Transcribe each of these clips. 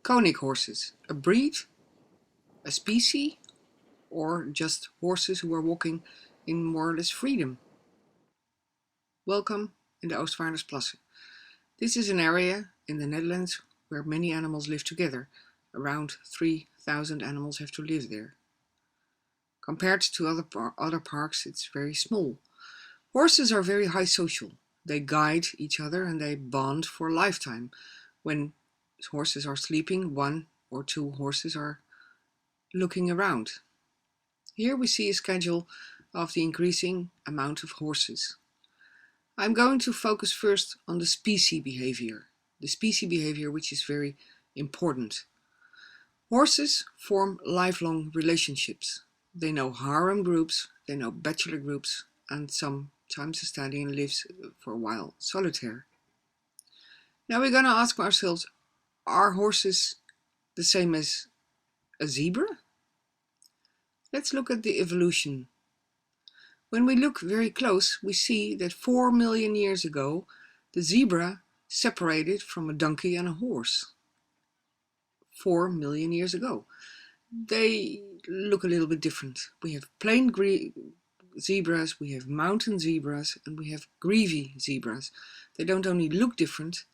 Konik horses, a breed, a species, or just horses who are walking in more or less freedom. Welcome in the Oostvaardersplassen. This is an area in the Netherlands where many animals live together. Around 3,000 animals have to live there. Compared to other parks, it's very small. Horses are very high social. They guide each other and they bond for a lifetime. When horses are sleeping, one or two horses are looking around. Here we see a schedule of the increasing amount of horses. I'm going to focus first on the species behavior. The species behavior, which is very important. Horses form lifelong relationships. They know harem groups, they know bachelor groups, and sometimes a stallion lives for a while solitaire. Now we're going to ask ourselves, are horses the same as a zebra? Let's look at the evolution. When we look very close, we see that 4 million years ago, the zebra separated from a donkey and a horse. 4 million years ago. They look a little bit different. We have plain zebras, we have mountain zebras, and we have greavy zebras. They don't only look different,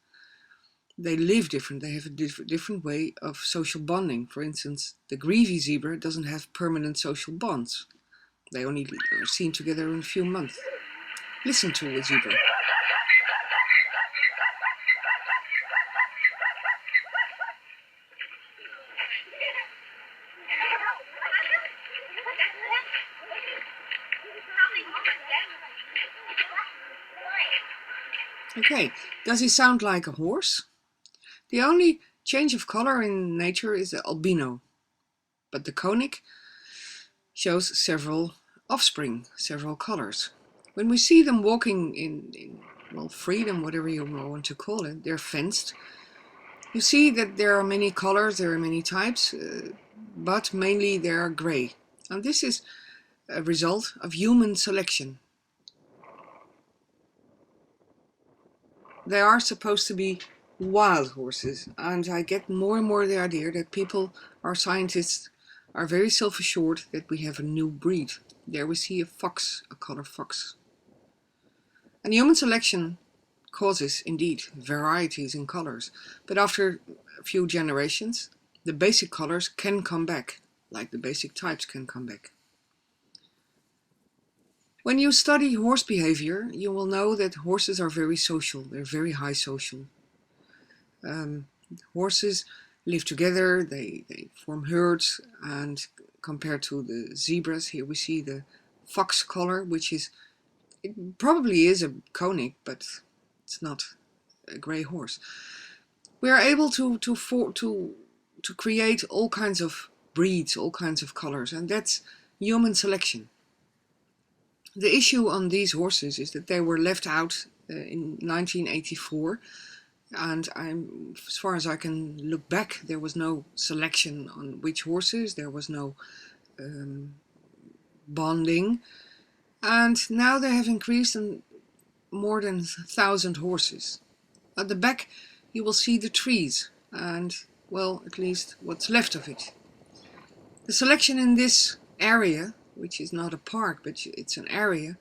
they live different. They have a different way of social bonding. For instance, the greavy zebra doesn't have permanent social bonds. They only are seen together in a few months. Listen to a zebra. Okay, does he sound like a horse? The only change of color in nature is the albino, but the konik shows several offspring, several colors. When we see them walking in freedom, whatever you want to call it, they're fenced. You see that there are many colors, there are many types, but mainly they are gray. And this is a result of human selection. They are supposed to be wild horses, and I get more and more the idea that people, our scientists, are very self-assured that we have a new breed. There we see a fox, a color fox. And human selection causes, indeed, varieties in colors. But after a few generations, the basic colors can come back, like the basic types can come back. When you study horse behavior, you will know that horses are very social. They're very high social. Horses live together, they form herds, and compared to the zebras, here we see the fox color, which is, it probably is a konik, but it's not a gray horse. We are able to create all kinds of breeds, all kinds of colors, and that's human selection. The issue on these horses is that they were left out in 1984, and as far as I can look back, there was no selection on which horses, there was no bonding, and now they have increased in more than 1,000 horses. At the back you will see the trees, and well, at least what's left of it. The selection in this area, which is not a park, but it's an area,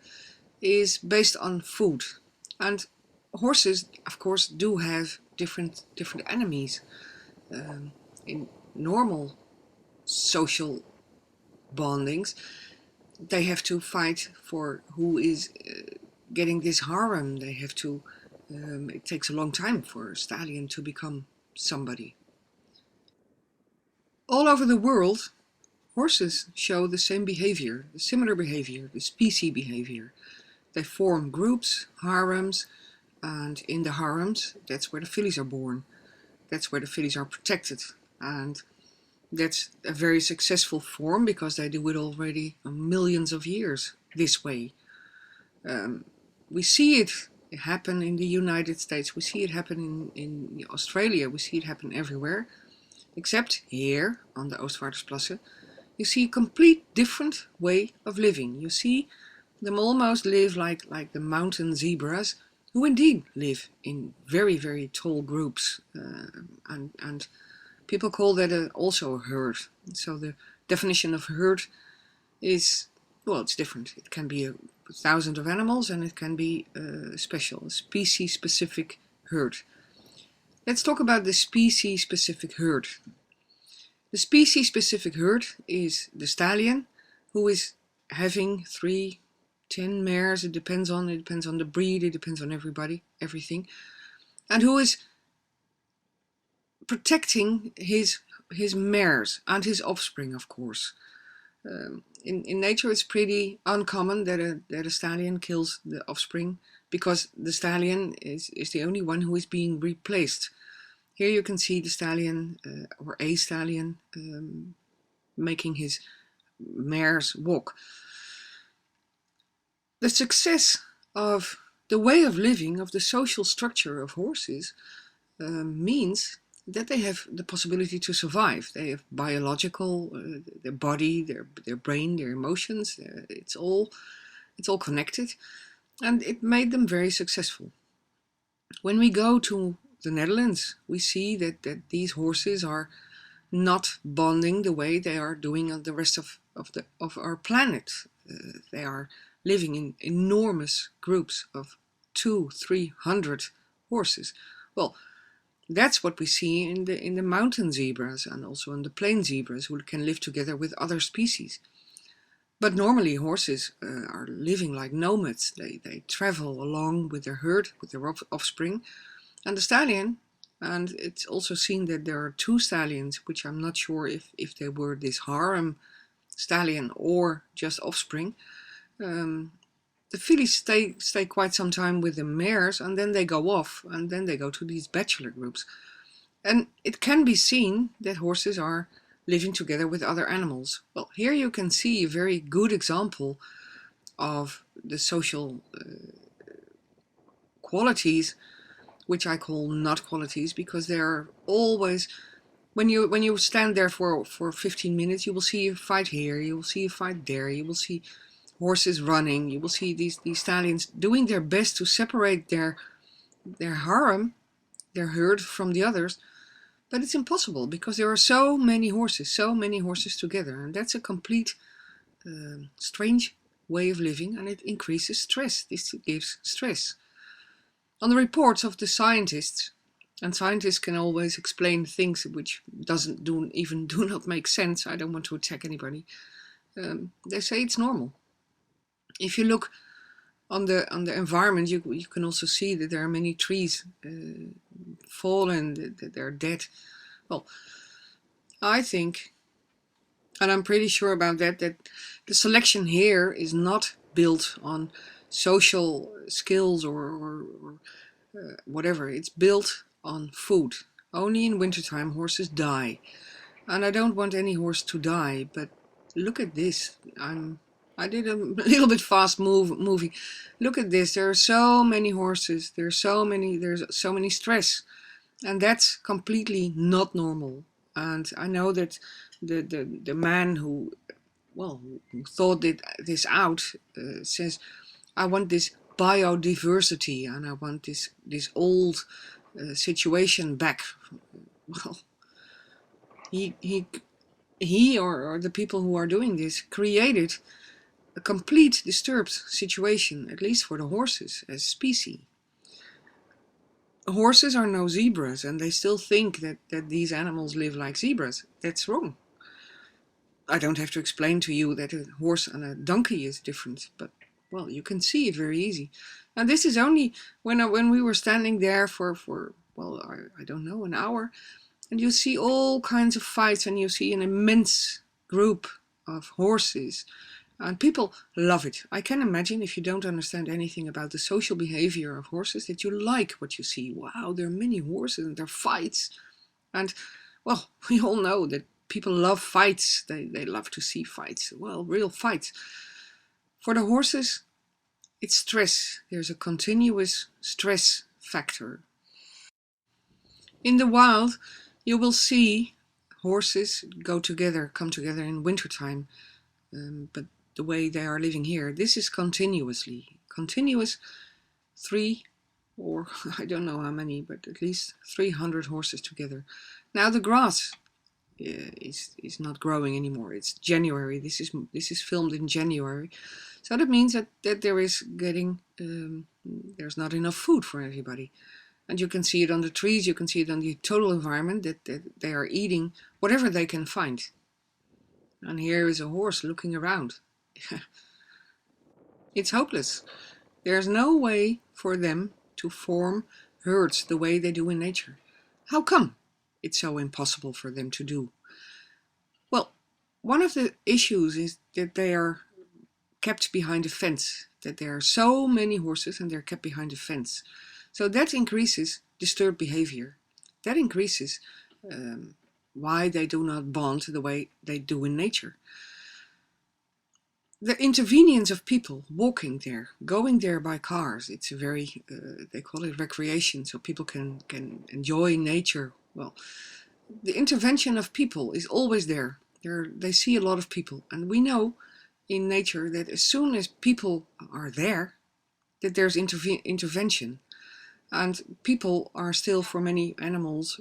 is based on food. And horses, of course, do have different enemies. In normal social bondings, they have to fight for who is getting this harem. They have to, it takes a long time for a stallion to become somebody. All over the world, horses show the same behavior, the similar behavior, the species behavior. They form groups, harems, and in the harems, that's where the fillies are born. That's where the fillies are protected. And that's a very successful form because they do it already millions of years this way. We see it happen in the United States, we see it happen in Australia, we see it happen everywhere. Except here, on the Oostvaardersplassen, you see a complete different way of living. You see them almost live like the mountain zebras, who indeed live in very, very tall groups. And People call that also a herd. So the definition of herd is, well, it's different. It can be a thousand of animals, and it can be a species-specific herd. Let's talk about the species-specific herd. The species-specific herd is the stallion, who is having 3, 10 mares. It depends on the breed. It depends on everything, and who is protecting his mares and his offspring, of course. In nature, it's pretty uncommon that a stallion kills the offspring, because the stallion is the only one who is being replaced. Here you can see the stallion, or a stallion, making his mares walk. The success of the way of living, of the social structure of horses, means that they have the possibility to survive. They have biological, their body, their brain, their emotions. It's all connected, and it made them very successful. When we go to the Netherlands, we see that these horses are not bonding the way they are doing on the rest of our planet. They are living in enormous groups of 200-300 horses. Well, that's what we see in the mountain zebras, and also in the plain zebras, who can live together with other species. But normally horses are living like nomads. They travel along with their herd, with their offspring. And the stallion, and it's also seen that there are 2 stallions, which I'm not sure if they were this harem stallion or just offspring. The fillies stay quite some time with the mares, and then they go off, and then they go to these bachelor groups. And it can be seen that horses are living together with other animals. Well, here you can see a very good example of the social qualities, which I call not qualities, because they are always, when you stand there for 15 minutes, you will see a fight here, you will see a fight there, you will see horses running, you will see these stallions doing their best to separate their harem, their herd, from the others. But it's impossible, because there are so many horses together, and that's a complete strange way of living, and it increases stress. This gives stress. On the reports of the scientists, and scientists can always explain things which do not make sense. I don't want to attack anybody. They say it's normal. If you look on the environment, you can also see that there are many trees fallen, that they're dead. Well, I think, and I'm pretty sure about that the selection here is not built on social skills or whatever. It's built on food. Only in wintertime horses die. And I don't want any horse to die, but look at this. I did a little bit fast movie. Look at this. There are so many horses. There's so many stress. And that's completely not normal. And I know that the man who thought this out says, I want this biodiversity, and I want this old situation back. Well, he or the people who are doing this created a complete disturbed situation, at least for the horses as species. Horses are no zebras, and they still think that these animals live like zebras. That's wrong. I don't have to explain to you that a horse and a donkey is different, but well, you can see it very easy. And this is only when we were standing there for I don't know, an hour, and you see all kinds of fights, and you see an immense group of horses, and people love it. I can imagine, if you don't understand anything about the social behavior of horses, that you like what you see. Wow, there are many horses and there are fights. And well, we all know that people love fights. They love to see fights. Well, real fights. For the horses, it's stress. There's a continuous stress factor. In the wild, you will see horses come together in wintertime, but the way they are living here, this is continuous 3, or I don't know how many, but at least 300 horses together. Now the grass is not growing anymore. It's January. This is filmed in January, so that means that there is getting there's not enough food for everybody, and you can see it on the trees. You can see it on the total environment that they are eating whatever they can find. And here is a horse looking around. It's hopeless. There's no way for them to form herds the way they do in nature. How come it's so impossible for them to do? Well, one of the issues is that they are kept behind a fence, that there are so many horses and they're kept behind a fence. So that increases disturbed behavior. That increases why they do not bond the way they do in nature. The inconvenience of people walking there, going there by cars, it's a very, they call it recreation, so people can enjoy nature. Well, the intervention of people is always there. They see a lot of people, and we know in nature that as soon as people are there, that there's intervention. And people are still, for many animals,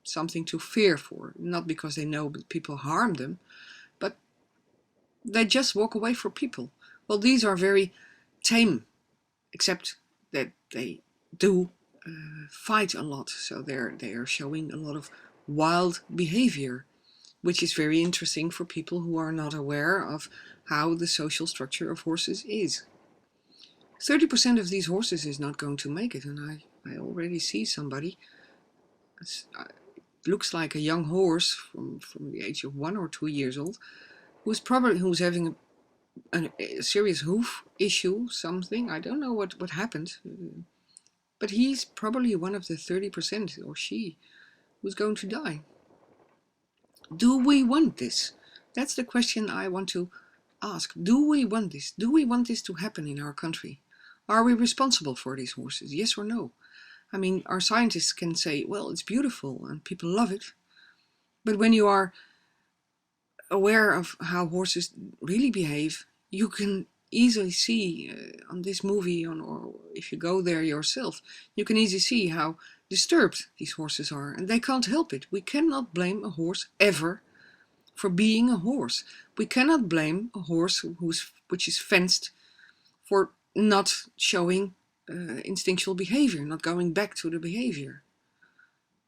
something to fear for. Not because they know that people harm them, but they just walk away from people. Well, these are very tame, except that they do fight a lot. So they are showing a lot of wild behavior, which is very interesting for people who are not aware of how the social structure of horses is. 30% of these horses is not going to make it, and I already see somebody. It looks like a young horse from the age of 1 or 2 years old, who's having a serious hoof issue, something. I don't know what happened, but he's probably one of the 30%, or she, who's going to die. Do we want this? That's the question I want to ask. Do we want this? Do we want this to happen in our country? Are we responsible for these horses? Yes or no? I mean, our scientists can say, well, it's beautiful and people love it. But when you are aware of how horses really behave, you can easily see on this movie, or if you go there yourself, you can easily see how disturbed these horses are, and they can't help it. We cannot blame a horse ever for being a horse. We cannot blame a horse which is fenced for not showing instinctual behavior, not going back to the behavior.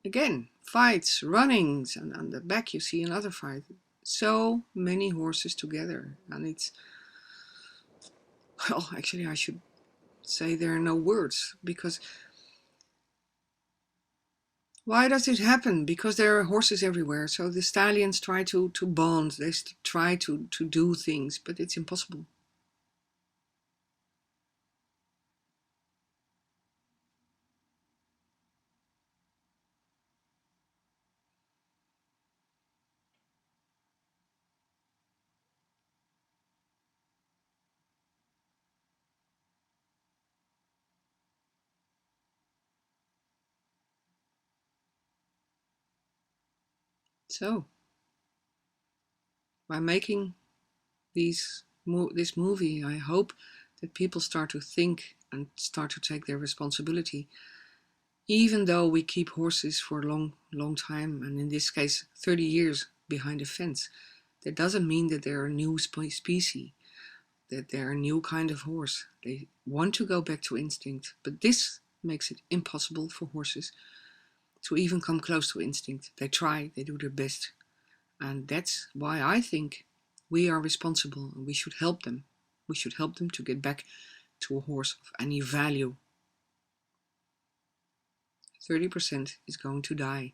Again, fights, runnings, and on the back you see another fight. So many horses together, and it's, well, actually I should say there are no words, because why does it happen? Because there are horses everywhere, so the stallions try to bond, they try to do things, but it's impossible. So, by making this movie, I hope that people start to think and start to take their responsibility. Even though we keep horses for a long time, and in this case 30 years behind a fence, that doesn't mean that they're a new species, that they're a new kind of horse. They want to go back to instinct, but this makes it impossible for horses to even come close to instinct. They try, they do their best, and that's why I think we are responsible and we should help them. We should help them to get back to a horse of any value. 30% is going to die.